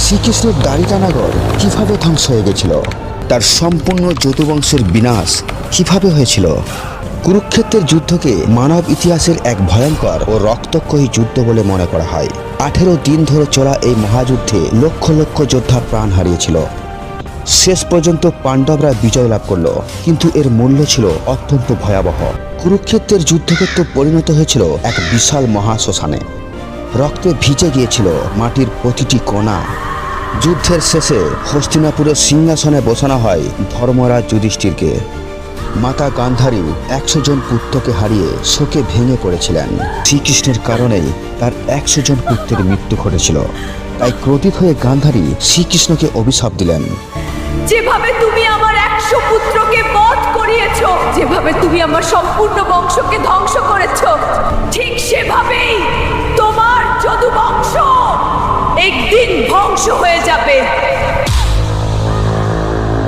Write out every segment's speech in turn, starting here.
শ্রীকৃষ্ণের দ্বারিকানগর কিভাবে ধ্বংস হয়ে গেছিল, তার সম্পূর্ণ যদুবংশের বিনাশ কিভাবে হয়েছিল। কুরুক্ষেত্রের যুদ্ধকে মানব ইতিহাসের এক ভয়ঙ্কর ও রক্তক্ষয়ী যুদ্ধ বলে মনে করা হয়। 18 দিন ধরে চলা এই মহাযুদ্ধে লক্ষ লক্ষ যোদ্ধা প্রাণ হারিয়েছিল। শেষ পর্যন্ত পাণ্ডবরা বিজয় লাভ করল, কিন্তু এর মূল্য ছিল অত্যন্ত ভয়াবহ। কুরুক্ষেত্রের যুদ্ধক্ষেত্র পরিণত হয়েছিল এক বিশাল মহাশ্মশানে। রক্তে ভিজে গিয়েছিল মাটির প্রতিটি কণা। যুদ্ধের শেষে হস্তিনাপুরের সিংহাসনে বসানো হয় ধর্মরাজ যুধিষ্ঠিরকে। মাতা গান্ধারী 100 জন পুত্রকে হারিয়ে শোকে ভেঙে পড়েছিলেন। শ্রীকৃষ্ণের কারণেই তার 100 জন পুত্রের মৃত্যু ঘটেছিল। তাই ক্রোধিত হয়ে গান্ধারী শ্রীকৃষ্ণকে অভিশাপ দিলেন, যেভাবে তুমি আমার 100 পুত্রকে বধ করিয়েছো, যেভাবে তুমি আমার সম্পূর্ণ বংশকে ধ্বংস করেছো, ঠিক সেভাবেই তোমার যদুবংশ একদিন ধ্বংস হয়ে যাবে।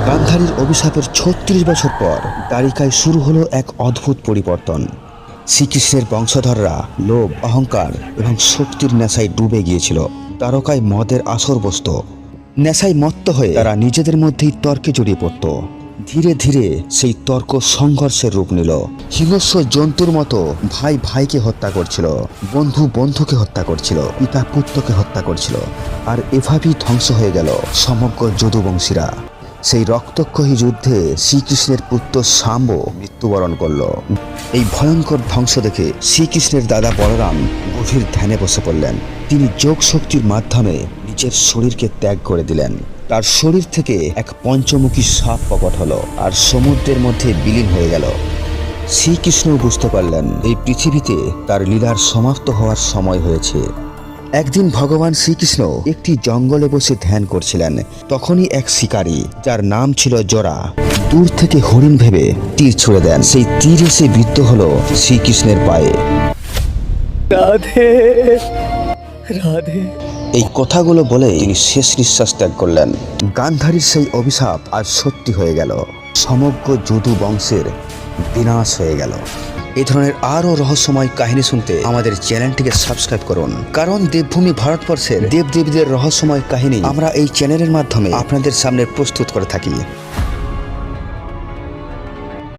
গান্ধারীর অভিশাপের 36 বছর পর দ্বারিকায় শুরু হলো এক অদ্ভুত পরিবর্তন। শ্রীকৃষ্ণের বংশধররা লোভ, অহংকার এবং শক্তির নেশায় ডুবে গিয়েছিল। তারকায় মদের আসর বসত। নেশায় মত্ত হয়ে তারা নিজেদের মধ্যেই তর্কে জড়িয়ে পড়ত। ধীরে ধীরে সেই তর্ক সংঘর্ষের রূপ নিল। হিংস্র জন্তুর মতো ভাই ভাইকে হত্যা করছিল, বন্ধু বন্ধুকে হত্যা করছিল, পিতা পুত্রকে হত্যা করছিল। আর এভাবেই ধ্বংস হয়ে গেল সমগ্র যদুবংশীরা। সেই রক্তক্ষয়ী যুদ্ধে শ্রীকৃষ্ণের পুত্র শাম্ব মৃত্যুবরণ করল। এই ভয়ঙ্কর ধ্বংস দেখে শ্রীকৃষ্ণের দাদা বলরাম গভীর ধ্যানে বসে পড়লেন। তিনি যোগ শক্তির মাধ্যমে নিজের শরীরকে ত্যাগ করে দিলেন। তার শরীর থেকে এক পঞ্চমুখী সাপ প্রকট হলো আর সমুদ্রের মধ্যে বিলীন হয়ে গেল। শ্রীকৃষ্ণ বুঝতে পারলেন এই পৃথিবীতে তার লীলার সমাপ্ত হওয়ার সময় হয়েছে। একদিন ভগবান শ্রীকৃষ্ণ একটি জঙ্গলে বসে ধ্যান করছিলেন। তখনই এক শিকারী, যার নাম ছিল জরা, দূর থেকে হরিণ ভেবে তীর ছুড়ে দেন। সেই তীর এসে বিদ্ধ হলো শ্রীকৃষ্ণের পায়ে। রাধে রাধে। এই কথাগুলো বলে তিনি শেষ নিঃশ্বাস ত্যাগ করলেন। গান্ধারীর সেই অভিশাপ আর সত্যি হয়ে গেল। সমগ্র যদু বংশের বিনাশ হয়ে গেল। এই ধরনের আরও রহস্যময় কাহিনী শুনতে আমাদের চ্যানেলটিকে সাবস্ক্রাইব করুন, কারণ দেবভূমি ভারতবর্ষের দেবদেবীদের রহস্যময় কাহিনী আমরা এই চ্যানেলের মাধ্যমে আপনাদের সামনে প্রস্তুত করে থাকি।